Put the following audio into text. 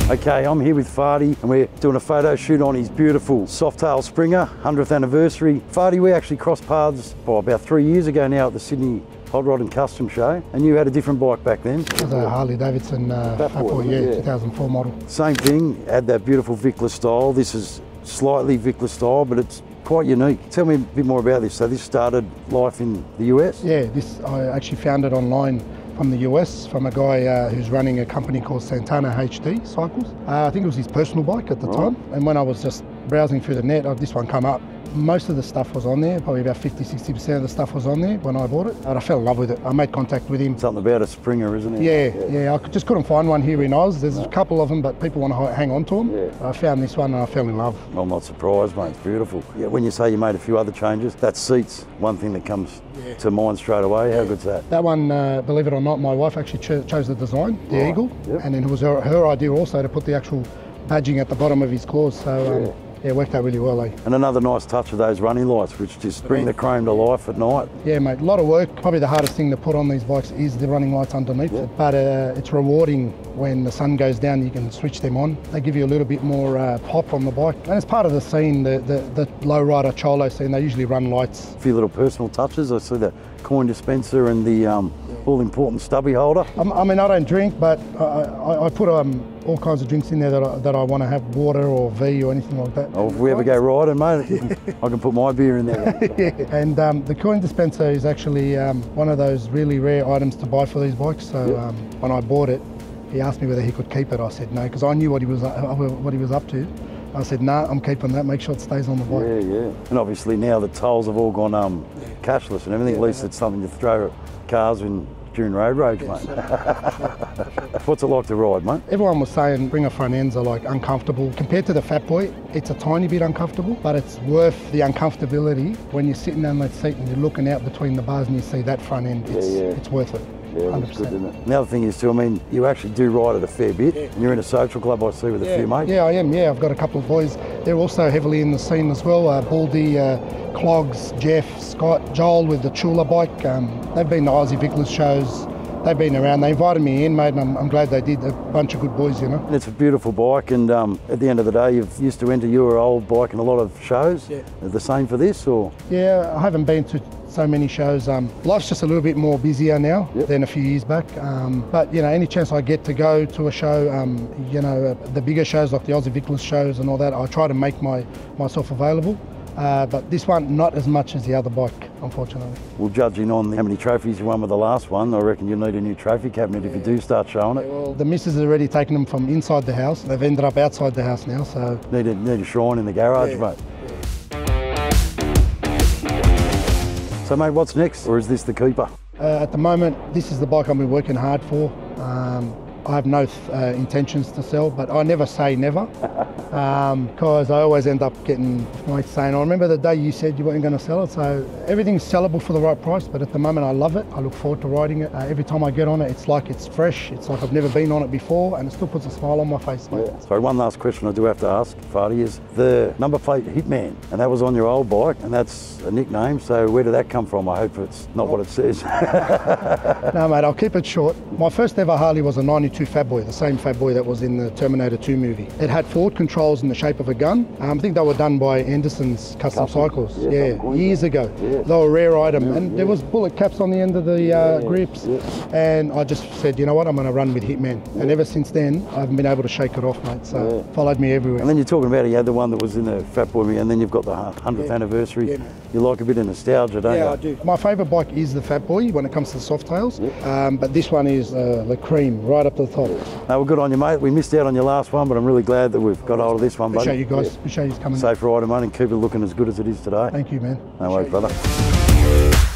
Okay, I'm here with Fadi and we're doing a photo shoot on his beautiful Softail Springer, 100th anniversary. Fadi, we actually crossed paths about 3 years ago now at the Sydney Hot Rod and Custom Show, and you had a different bike back then. It was a Harley Davidson Softail, yeah, 2004 model. Same thing, had that beautiful Vicla-style. This is slightly Vicla-style, but it's quite unique. Tell me a bit more about this. So this started life in the US? Yeah, this I actually found it online from the US, from a guy who's running a company called Santana HD Cycles. I think it was his personal bike at the time. And when I was just browsing through the net, this one come up. Most of the stuff was on there, probably about 50–60% of the stuff was on there when I bought it. And I fell in love with it. I made contact with him. Something about a Springer, isn't it? Yeah. I just couldn't find one here in Oz. There's a couple of them, but people want to hang on to them. Yeah. I found this one and I fell in love. I'm not surprised, mate. It's beautiful. Yeah, when you say you made a few other changes, that seat's one thing that comes to mind straight away. How good's that? That one, believe it or not, my wife actually chose the design, the eagle. Yep. And then it was her idea also to put the actual badging at the bottom of his claws. So yeah, it worked out really well, eh? And another nice touch of those running lights, which just bring the chrome to life at night. Yeah, mate, a lot of work. Probably the hardest thing to put on these bikes is the running lights underneath it. But it's rewarding when the sun goes down, you can switch them on. They give you a little bit more pop on the bike. And it's part of the scene, the low-rider cholo scene. They usually run lights. A few little personal touches. I see the coin dispenser and the all-important stubby holder. I mean, I don't drink, but I put all kinds of drinks in there that I want to have, water or V or anything like that. Oh, if we ever go riding, mate, I can put my beer in there. Yeah. And the coin dispenser is actually one of those really rare items to buy for these bikes. So when I bought it, he asked me whether he could keep it. I said no, because I knew what he was up to. I said, nah, I'm keeping that, make sure it stays on the bike. Yeah. And obviously now the tolls have all gone cashless and everything. At least it's something to throw cars in during road rage, mate. What's it like to ride, mate? Everyone was saying Springer front ends are like uncomfortable. Compared to the Fat Boy, it's a tiny bit uncomfortable, but it's worth the uncomfortability when you're sitting on that seat and you're looking out between the bars and you see that front end. It's worth it. Yeah, that's good, isn't it? Another thing is too, I mean, you actually do ride it a fair bit, and you're in a social club, I see, with a few mates. Yeah, I am, I've got a couple of boys. They're also heavily in the scene as well. Baldy, Clogs, Jeff, Scott, Joel with the Chula bike. They've been to Aussie Viclas shows. They've been around. They invited me in, mate, and I'm glad they did. A bunch of good boys, you know. And it's a beautiful bike, and at the end of the day, you've used to enter your old bike in a lot of shows. Yeah. The same for this, or? Yeah, I haven't been to so many shows. Life's just a little bit more busier now than a few years back. But you know, any chance I get to go to a show, you know, the bigger shows like the Aussie Viclas shows and all that, I try to make myself available. But this one, not as much as the other bike, unfortunately. Well, judging on how many trophies you won with the last one, I reckon you'll need a new trophy cabinet if you do start showing it. Well, the missus has already taken them from inside the house. They've ended up outside the house now, so... Need a shrine in the garage, mate. So, mate, what's next? Or is this the keeper? At the moment, this is the bike I've been working hard for. I have no intentions to sell, but I never say never, because I always end up getting mates saying, I remember the day you said you weren't going to sell it. So everything's sellable for the right price, but at the moment I love it. I look forward to riding it. Every time I get on it, it's like it's fresh. It's like I've never been on it before, and it still puts a smile on my face. Yeah. So one last question I do have to ask, Fadi, is the number plate Hitman, and that was on your old bike, and that's a nickname, so where did that come from? I hope it's not what it says. No, mate, I'll keep it short. My first ever Harley was a 92 Fat Boy, the same Fat Boy that was in the Terminator 2 movie. It had forward controls in the shape of a gun. I think they were done by Anderson's Custom Cycles, years ago. Yeah. They were a rare item, and there was bullet caps on the end of the grips. And I just said, you know what, I'm going to run with Hitman. And ever since then, I haven't been able to shake it off, mate. So followed me everywhere. And then you're talking about, you had the one that was in the Fat Boy, and then you've got the 100th anniversary. Yeah, you like a bit of nostalgia, don't you? Yeah, I do. My favourite bike is the Fat Boy when it comes to the Softails, but this one is the cream, right up to the top. No, well, good on you, mate. We missed out on your last one, but I'm really glad that we've got hold of this one, buddy. Appreciate you guys. Appreciate you coming. Safe riding, mate, and keep it looking as good as it is today. Thank you, man. No worries, brother.